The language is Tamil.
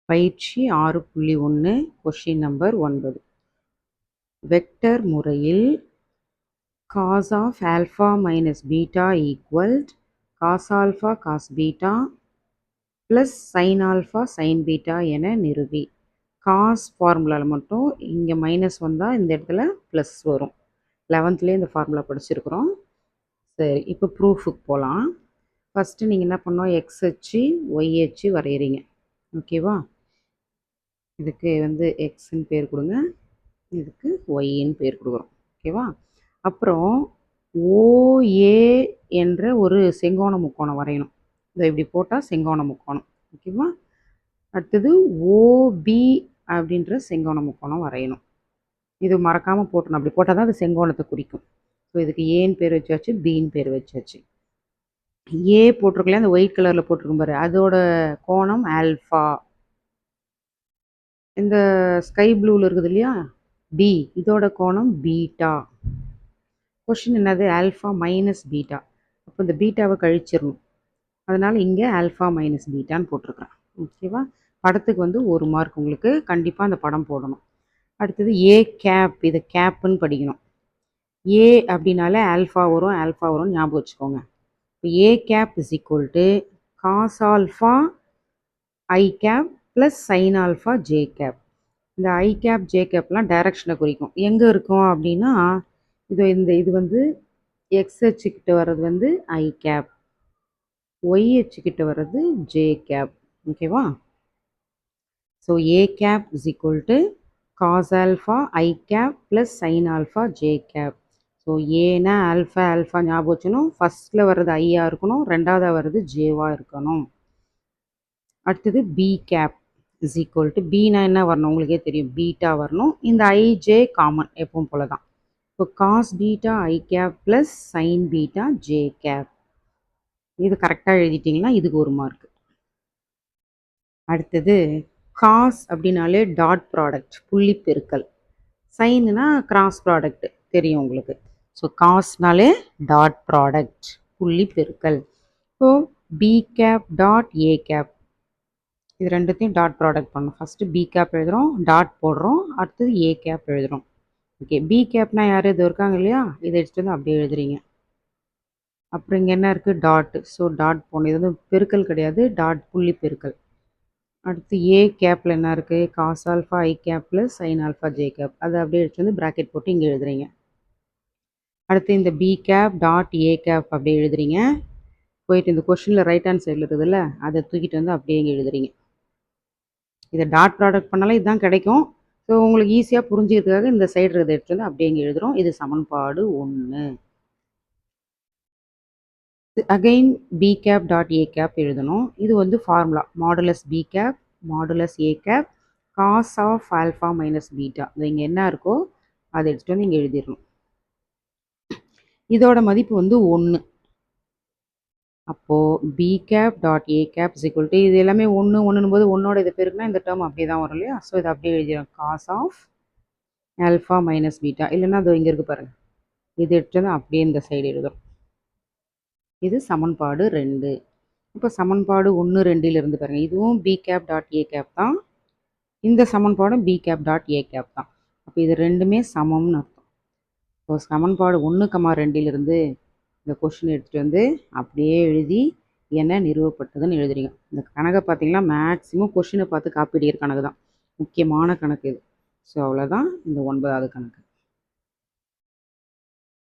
பயிற்சி 6.1 கொஸ்டின் நம்பர் 9. வெக்டர் முறையில் cos of alpha minus beta equals cos alpha cos beta plus sin alpha sin beta என நிறுவி. cos ஃபார்முலாவில் மட்டும் இங்கே மைனஸ் வந்தால் இந்த இடத்துல ப்ளஸ் வரும். 11லேயே இந்த ஃபார்முலா படிச்சிருக்கிறோம். சரி, இப்போ ப்ரூஃபுக்கு போகலாம். ஃபஸ்ட்டு நீங்கள் என்ன பண்ணோம், எக்ஸ் அச்சு ஒய் அச்சு வரைகிறீங்க. ஓகேவா? இதுக்கு எக்ஸ்ன்னு பேர் கொடுங்க, இதுக்கு ஒய்ன்னு பேர் கொடுக்குறோம். ஓகேவா? அப்புறம் ஓஏ என்ற ஒரு செங்கோண முக்கோணம் வரையணும். இதை இப்படி போட்டால் செங்கோண முக்கோணம். ஓகேவா? அடுத்தது ஓபி அப்படின்ற செங்கோண முக்கோணம் வரையணும். இது மறக்காமல் போட்டணும். அப்படி போட்டால் தான் அது செங்கோணத்தை குறிக்கும். ஸோ இதுக்கு ஏன்னு பேர் வச்சாச்சு, பின்னு பேர் வச்சாச்சு. ஏ போட்டிருக்கலையா, அந்த ஒயிட் கலரில் போட்டிருக்கும் பாரு, அதோட கோணம் ஆல்ஃபா. இந்த ஸ்கை ப்ளூவில் இருக்குது இல்லையா, பி, இதோட கோணம் பீட்டா. கொஷின் என்னது, ஆல்ஃபா மைனஸ் பீட்டா. அப்போ இந்த பீட்டாவை கழிச்சிடணும். அதனால் இங்கே ஆல்ஃபா மைனஸ் பீட்டான்னு போட்டிருக்கிறேன். ஓகேவா? படத்துக்கு 1 மார்க் உங்களுக்கு கண்டிப்பாக அந்த படம் போடணும். அடுத்தது ஏ கேப், இது கேப்புன்னு படிக்கணும். ஏ அப்படின்னாலே ஆல்ஃபா வரும், ஆல்ஃபா வரும்னு ஞாபகம் வச்சுக்கோங்க. இப்போ A cap is equal to cos alpha i cap plus sine alpha j cap. இந்த ஐ கேப் ஜே கேப்லாம் டைரக்ஷனை குறிக்கும். எங்கே இருக்கும் அப்படின்னா, இது எக்ஸ் அச்சுக்கிட்ட வர்றது ஐ கேப், ஒய் அச்சுக்கிட்ட வர்றது ஜே கேப். ஓகேவா? So a cap is equal to cos alpha i cap plus sine alpha j cap. So ஏன்னா ஆல்ஃபா ஆல்ஃபா ஞாபகம் வச்சுக்கணும். ஃபஸ்ட்டில் வர்றது ஐயா இருக்கணும், ரெண்டாவதாக வர்றது ஜேவாக இருக்கணும். அடுத்தது B cap is equal to, பினா என்ன வரணும் உங்களுக்கே தெரியும், பீட்டா வரணும். இந்த ஐஜே காமன் எப்பவும் போல தான். இப்போ cos beta i cap plus sine beta j cap. இது கரெக்டாக எழுதிட்டிங்கன்னா இதுக்கு 1 மார்க். அடுத்தது காஸ் அப்படின்னாலே டாட் ப்ராடக்ட், புள்ளி பெருக்கல். சைனுனா கிராஸ் ப்ராடக்ட் தெரியும் உங்களுக்கு. ஸோ காஸ்னாலே டாட் ப்ராடக்ட், புள்ளி பெருக்கல். ஸோ பி கேப் டாட் ஏ கேப், இது ரெண்டுத்தையும் டாட் ப்ராடக்ட் பண்ணணும். ஃபஸ்ட்டு பி கேப் எழுதுகிறோம், டாட் போடுறோம், அடுத்தது ஏ கேப் எழுதுகிறோம். ஓகே, பி கேப்னா யார், இது இருக்காங்க இல்லையா, இதை எடுத்துகிட்டு அப்படியே எழுதுறீங்க. அப்புறம் இங்கே என்ன இருக்குது, டாட்டு. ஸோ டாட் போடணும். இது பெருக்கல் கிடையாது, டாட் புள்ளி பெருக்கல். அடுத்து ஏ கேப்பில் என்ன இருக்குது, cos alpha i cap plus sine alpha j cap. அதை அப்படியே எடுத்து ப்ராக்கெட் போட்டு இங்கே எழுதுறீங்க. அடுத்து இந்த பி கேப் டாட் ஏ கேப் அப்படியே எழுதுறீங்க. போயிட்டு இந்த கொஷினில் ரைட் ஹேண்ட் சைடில் இருக்குதுல்ல, அதை தூக்கிட்டு அப்படியே இங்கே எழுதுறீங்க. இதை டாட் ப்ராடக்ட் பண்ணாலும் இதுதான் கிடைக்கும். ஸோ உங்களுக்கு ஈஸியாக புரிஞ்சுக்கிறதுக்காக இந்த சைடு இருக்கிறத எடுத்து அப்படியே இங்கே எழுதுகிறோம். இது சமன்பாடு 1. அகைன் பி கேப் டாட் ஏ கேப் எழுதணும். இது formula modulus b cap modulus a cap cos of alpha minus beta. இது இங்கே என்ன இருக்கோ அதை எடுத்துகிட்டு இங்கே எழுதிடணும். இதோட மதிப்பு 1. அப்போது b cap dot A cap is இது எல்லாமே 1 1 போது 1ஓட இது பேருக்குன்னா இந்த டேர்ம் அப்படியே தான் வரும் இல்லையா. ஸோ இதை அப்படியே எழுதிடும், cos of alpha minus beta. இல்லைன்னா அது இங்கே இருக்குது பாருங்கள், இது எடுத்துகிட்டு அப்படியே இந்த சைடு எழுதுறோம். இது சமன்பாடு 2. இப்போ சமன்பாடு 1 2 பாருங்கள், இதுவும் பி கேப் டாட் ஏ கேப் தான், இந்த சமன்பாடும் பி கேப் டாட் ஏ கேப் தான். அப்போ இது ரெண்டுமே சமம்னு அர்த்தம். இப்போ சமன்பாடு 1, 2 இந்த கொஷின் எடுத்துகிட்டு அப்படியே எழுதி என்ன நிறுவப்பட்டதுன்னு எழுதுறீங்க. இந்த கணக்கை பார்த்தீங்கன்னா மேக்ஸிமம் கொஷினை பார்த்து காப்பி அடிக்கிற கணக்கு தான், முக்கியமான கணக்கு இது. ஸோ அவ்வளோதான் இந்த 9வது கணக்கு.